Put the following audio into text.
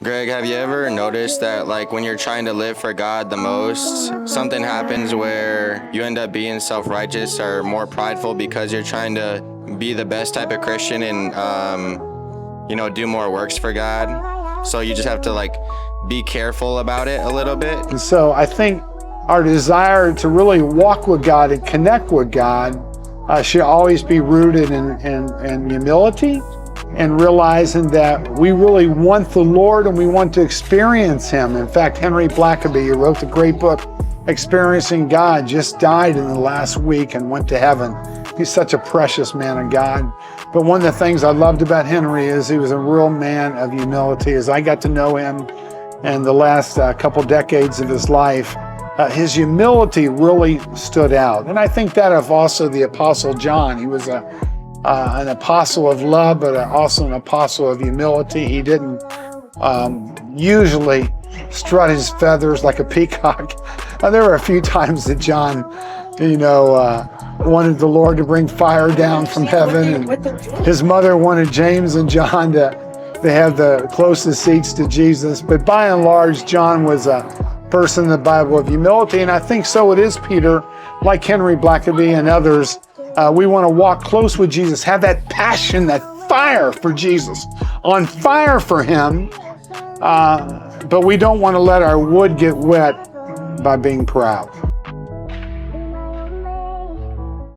Greg, have you ever noticed that like when you're trying to live for God the most, something happens where you end up being self-righteous or more prideful because you're trying to be the best type of Christian and do more works for God. So you just have to like be careful about it a little bit. And so I think our desire to really walk with God and connect with God should always be rooted in humility and realizing that we really want the Lord and we want to experience Him. In fact, Henry Blackaby, who wrote the great book, Experiencing God, just died in the last week and went to heaven. He's such a precious man of God. But one of the things I loved about Henry is he was a real man of humility. As I got to know him in the last couple decades of his life, his humility really stood out. And I think that of also the Apostle John. He was an apostle of love, but also an apostle of humility. He didn't usually strut his feathers like a peacock. There were a few times that John, wanted the Lord to bring fire down from heaven, and his mother wanted James and John to have the closest seats to Jesus. But by and large, John was a person in the Bible of humility, and I think so it is Peter, like Henry Blackaby and others. We want to walk close with Jesus, have that passion, that fire for Jesus, on fire for Him, but we don't want to let our wood get wet by being proud.